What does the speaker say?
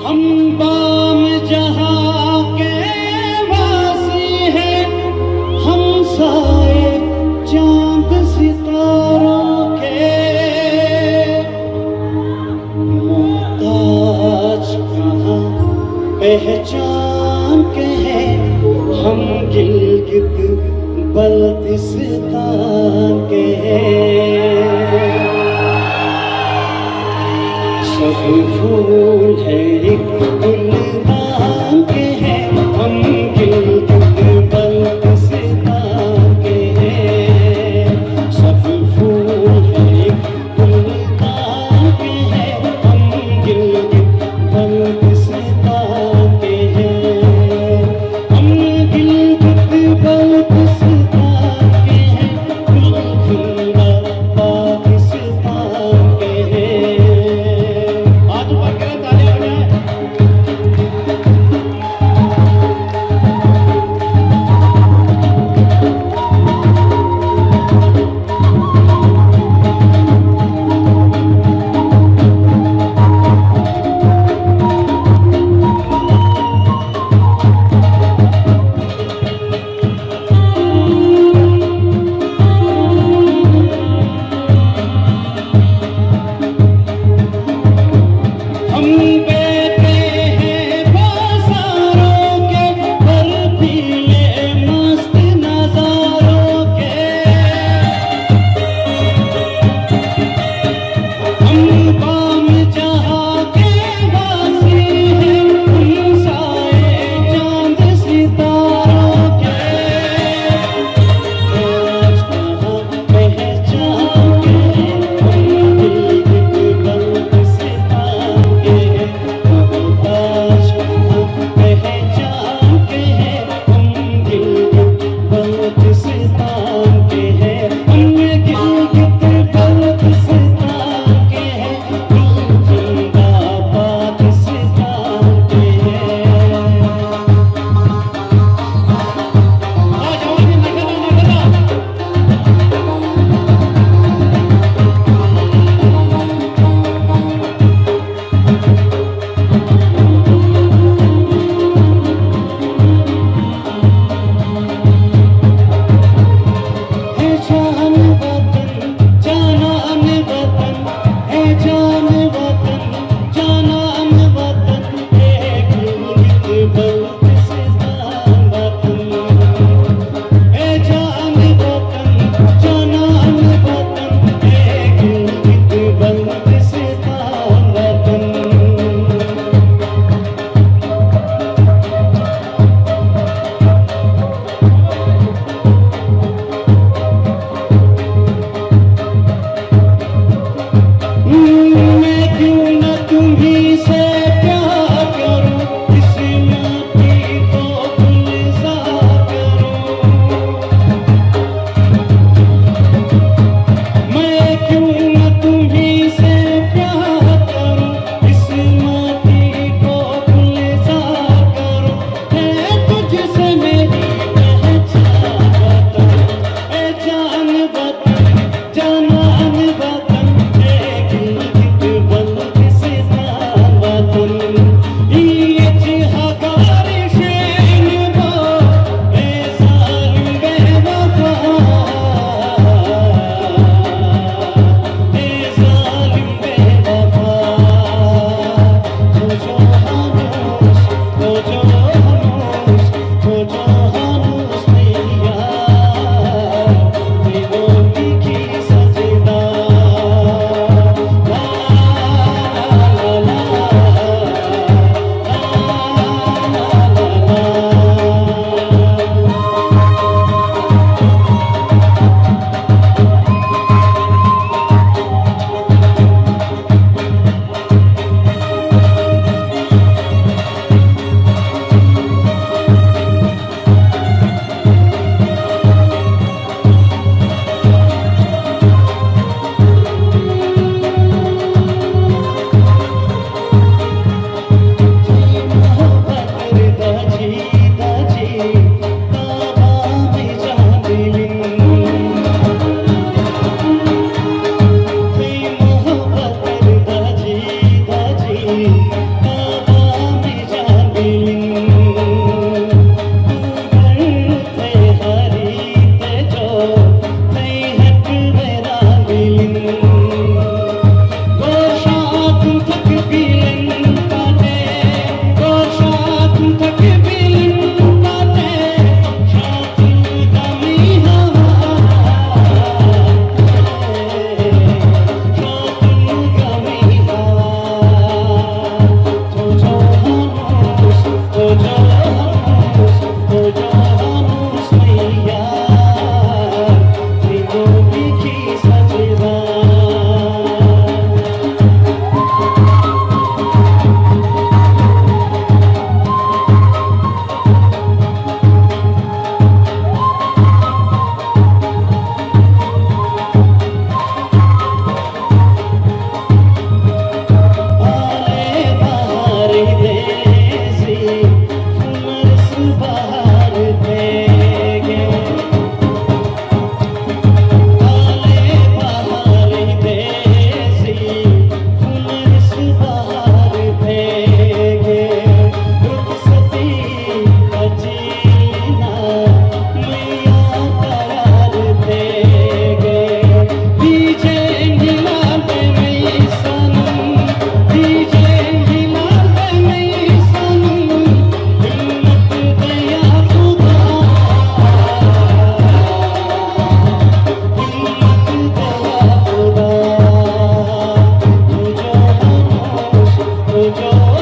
हम बाम जहां के वासी हैं, हम साए चांद सितारों के। मोहताज कहाँ पहचान के हैं, हम गिलगित बल्तिस्तान के हैं। सब फूल है एक गुलदान के हैं, हम गिलगित बल्तिस्तान के हैं। सब फूल है एक गुलदान के हैं, हम गिलगित बल्तिस्तान के हैं। हम गिलगित बल्तिस्तान के हैं, गुलखुल्ला पाकिस्तान के हैं। हाथ ऊपर करें, ताली हो जाए। हम बैठे हैं बाजारों के, बर्फीले मस्त नजारों के। हम बाम जहां के वासी हैं, हम साए चांद सितारों के। आज कहाँ पहचान के हैं, हम गिलगित बल्तिस्तान के हैं। मोहताज कहाँ पहचान के हैं, हम गिलगित बल्तिस्तान के हैं। हम गिलगित बल्तिस्तान के हैं, गुलखुल्ला पाकिस्तान के हैं। आ जवानी नगरा नगरा। है जान वतन जानान वतन, है जान वतन जानान वतन, है गिलगित बल्तिस्तान वतन। है जान वतन जानान वतन, है गिलगित बल्तिस्तान वतन। मैं क्यों न तुम्हीं से प्यार करूं, इस माटी को गुलजार करूं। मैं क्यों न तुम्हीं से प्यार करूं, इस माटी को गुलजार करूं। है तुझसे मेरी पहचान वतन, है जान वतन जानान वतन, है गिलगित बल्तिस्तान वतन। ये जिहागारिश इनको, ए ज़ालिम बेवफा, ए ज़ालिम बेवफा। खोजो हानूस, खोजो हानूस, खोजो हानूस मैया, दीवानी की सजदा। ला ला ला ला जो